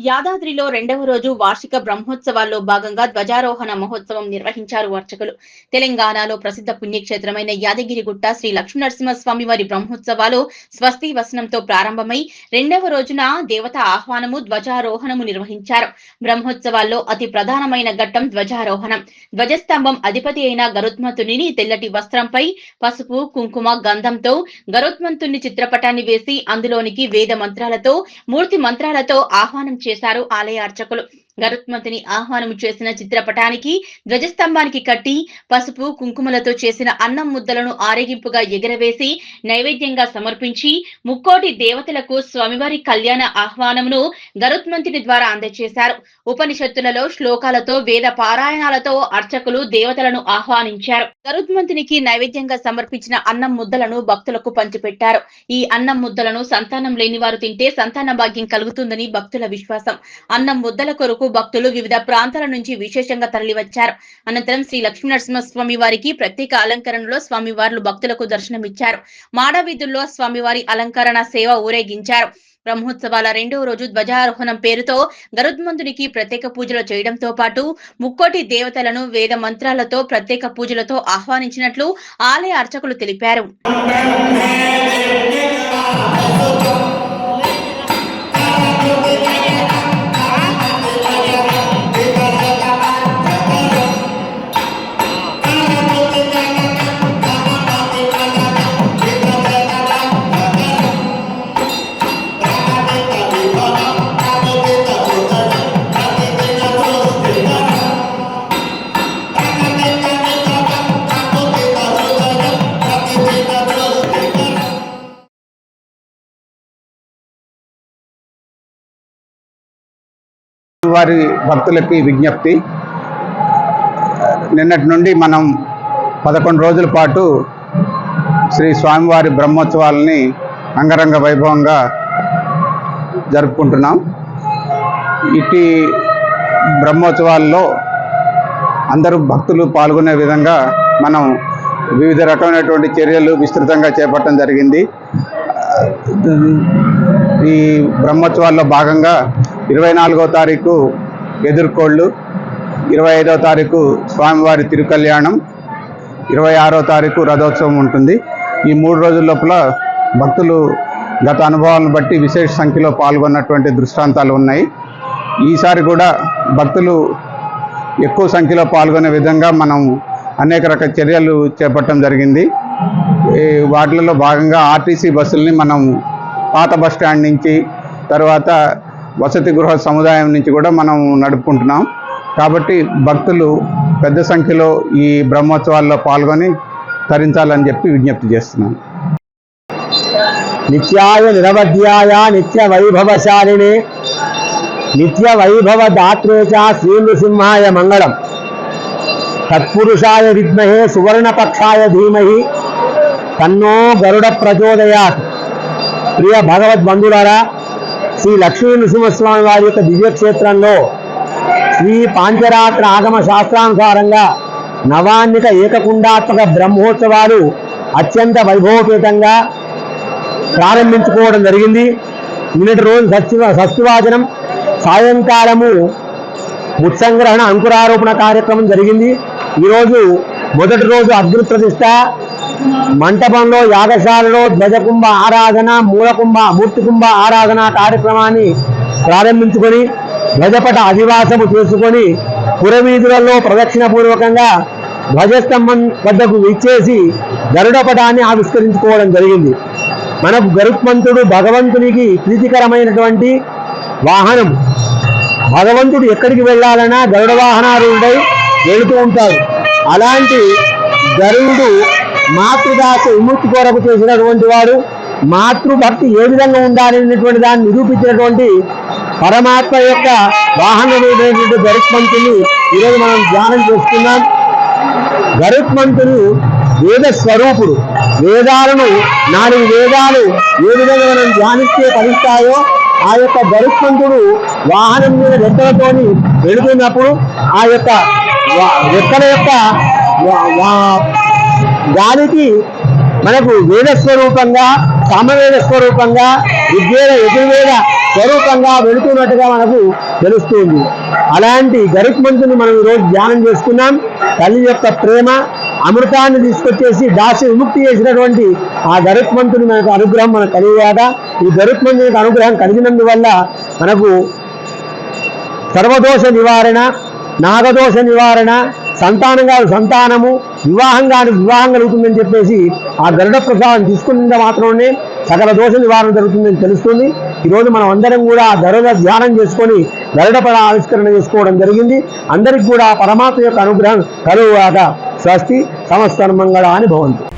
యాదాద్రిలో రెండవ రోజు వార్షిక బ్రహ్మోత్సవాల్లో భాగంగా ధ్వజారోహణ మహోత్సవం నిర్వహించారు అర్చకులు. తెలంగాణలో ప్రసిద్ధ పుణ్యక్షేత్రమైన యాదగిరిగుట్ట శ్రీ లక్ష్మీనరసింహస్వామి వారి బ్రహ్మోత్సవాలు స్వస్తి వసనంతో ప్రారంభమై రెండవ రోజున దేవత ఆహ్వానము ధ్వజారోహణము నిర్వహించారు. బ్రహ్మోత్సవాల్లో అతి ప్రధానమైన ఘట్టం ధ్వజారోహణం. ధ్వజస్తంభం అధిపతి అయిన గరుత్మంతుని తెల్లటి వస్త్రంపై పసుపు, కుంకుమ, గంధంతో గరుత్మంతుని చిత్రపటాన్ని వేసి అందులోనికి వేద మంత్రాలతో, మూర్తి మంత్రాలతో ఆహ్వానం చేశారు ఆలయ అర్చకులు. గరుత్మంతుని ఆహ్వానం చేసిన చిత్రపటానికి ధ్వజస్తంభానికి కట్టి పసుపు, కుంకుమలతో చేసిన అన్నం ముద్దలను ఆరేగింపుగా ఎగరవేసి నైవేద్యంగా సమర్పించి ముక్కోటి దేవతలకు స్వామివారి కళ్యాణ ఆహ్వానమును గరుత్మంతుని ద్వారా అందజేశారు. ఉపనిషత్తులలో శ్లోకాలతో, వేద పారాయణాలతో అర్చకులు దేవతలను ఆహ్వానించారు. గరుత్మంతునికి నైవేద్యంగా సమర్పించిన అన్నం ముద్దలను భక్తులకు పంచిపెట్టారు. ఈ అన్నం ముద్దలను సంతానం లేని వారు తింటే సంతాన భాగ్యం కలుగుతుందని భక్తుల విశ్వాసం. అన్నం ముద్దల కొరకు భక్తులు వివిధ ప్రాంతాల నుంచి విశేషంగా తరలివచ్చారు. అనంతరం శ్రీ లక్ష్మీనరసింహస్వామి వారికి ప్రత్యేక అలంకరణలో స్వామివార్లు భక్తులకు దర్శనమిచ్చారు. మాడవీధుల్లో స్వామివారి అలంకరణ సేవ ఊరేగించారు. బ్రహ్మోత్సవాల రెండవ రోజు ధ్వజారోహణం పేరుతో గరుత్మంతునికి ప్రత్యేక పూజలు చేయడంతో పాటు ముక్కోటి దేవతలను వేద మంత్రాలతో ప్రత్యేక పూజలతో ఆహ్వానించినట్లు ఆలయ అర్చకులు తెలిపారు. వారి భక్తులకి విజ్ఞప్తి. నిన్నటి నుండి మనం 11 రోజుల పాటు శ్రీ స్వామివారి బ్రహ్మోత్సవాలని అంగరంగ వైభవంగా జరుపుకుంటున్నాం. ఇటు బ్రహ్మోత్సవాల్లో అందరూ భక్తులు పాల్గొనే విధంగా మనం వివిధ రకమైనటువంటి చర్యలు విస్తృతంగా చేపట్టడం జరిగింది. ఈ బ్రహ్మోత్సవాల్లో భాగంగా 24వ తారీఖు ఎదుర్కోళ్ళు, 25వ తారీఖు స్వామివారి తిరుకల్యాణం, 26వ తారీఖు రథోత్సవం ఉంటుంది. ఈ 3 రోజుల లోపల భక్తులు గత అనుభవాలను బట్టి విశేష సంఖ్యలో పాల్గొన్నటువంటి దృష్టాంతాలు ఉన్నాయి. ఈసారి కూడా భక్తులు ఎక్కువ సంఖ్యలో పాల్గొనే విధంగా మనం అనేక రకాల చర్యలు చేపట్టడం జరిగింది. వాటిలో భాగంగా ఆర్టీసీ బస్సుల్ని మనం పాత బస్ స్టాండ్ నుంచి, తర్వాత వసతి గృహ సముదాయం నుంచి కూడా మనం నడుపుకుంటున్నాం. కాబట్టి భక్తులు పెద్ద సంఖ్యలో ఈ బ్రహ్మోత్సవాల్లో పాల్గొని తరించాలని చెప్పి విజ్ఞప్తి చేస్తున్నాం. నిత్యాయ నిరవధ్యాయ నిత్య వైభవశాలినే నిత్య వైభవ దాత్రే చ శ్రీ నృసింహాయ మంగళం. తత్పురుషాయ విద్మహే సువర్ణపక్షాయ ధీమహి తన్నో గరుడ ప్రచోదయాత్. ప్రియ భగవద్బంధులారా, శ్రీ లక్ష్మీ నృసింహస్వామి వారి యొక్క దివ్యక్షేత్రంలో శ్రీ పాంచరాత్ర ఆగమ శాస్త్రానుసారంగా నవాన్నిక ఏకకుండాత్మక బ్రహ్మోత్సవాలు అత్యంత వైభవపేతంగా ప్రారంభించుకోవడం జరిగింది. నిన్నటి రోజు షష్ఠివాచనం, సాయంకాలము ముత్సంగ్రహణ అంకురారోపణ కార్యక్రమం జరిగింది. ఈరోజు మొదటి రోజు అగ్ని ప్రతిష్ట, మంటపంలో యాగశాలలో ధ్వజకుంభ ఆరాధన, మూర్తికుంభ ఆరాధన కార్యక్రమాన్ని ప్రారంభించుకొని ధ్వజపట అధివాసము చేసుకొని పురవీధులలో ప్రదక్షిణ పూర్వకంగా ధ్వజస్తంభం వద్దకు విచ్చేసి గరుడపటాన్ని ఆవిష్కరించుకోవడం జరిగింది. మనకు గరుత్మంతుడు భగవంతునికి ప్రీతికరమైనటువంటి వాహనం. భగవంతుడు ఎక్కడికి వెళ్ళాలన్నా గరుడ వాహనారూఢుడై వెళుతూ ఉంటాడు. అలాంటి గరుడు మాతృదాస విముక్తి కొరకు చేసినటువంటి వాడు. మాతృభక్తి ఏ విధంగా ఉండాలనేటువంటి దాన్ని నిరూపించినటువంటి పరమాత్మ యొక్క వాహనమైనటువంటి గరుత్మంతుని ఈరోజు మనం ధ్యానం చేస్తున్నాం. గరుత్మంతుడు వేద స్వరూపుడు. వేదాలను 4 వేదాలు ఏ విధంగా మనం ధ్యానిస్తే ఫలిస్తాయో ఆ యొక్క గరుత్మంతుడు వాహనం మీద రెక్కలతోని వెళుతున్నప్పుడు ఆ యొక్క రెక్కల యొక్క గాలికి మనకు వేద స్వరూపంగా, సామవేద స్వరూపంగా, ఋగ్వేద యజుర్వేద స్వరూపంగా వెళుతున్నట్టుగా మనకు తెలుస్తుంది. అలాంటి గరుత్మంతుని మనం ఈరోజు ధ్యానం చేసుకున్నాం. తల్లి యొక్క ప్రేమ అమృతాన్ని తీసుకొచ్చేసి దాసి విముక్తి చేసినటువంటి ఆ గరుత్మంతుని మనకు అనుగ్రహం మనకు కలిగాక, ఈ గరుత్మంతునికి అనుగ్రహం కలిగినందువల్ల మనకు సర్వదోష నివారణ, నాగదోష నివారణ, సంతానము, వివాహం కలుగుతుందని చెప్పేసి ఆ గరుడ ప్రసాదం తీసుకున్న మాత్రమే సకల దోష నివారణ జరుగుతుందని తెలుస్తుంది. ఈరోజు మనం అందరం కూడా ఆ గరుడ ధ్యానం చేసుకొని గరుడ పద ఆవిష్కరణ చేసుకోవడం జరిగింది. అందరికి కూడా పరమాత్మ యొక్క అనుగ్రహం కలుగుగాక. స్వస్తి సమస్తన్మంగళాని భవంతు.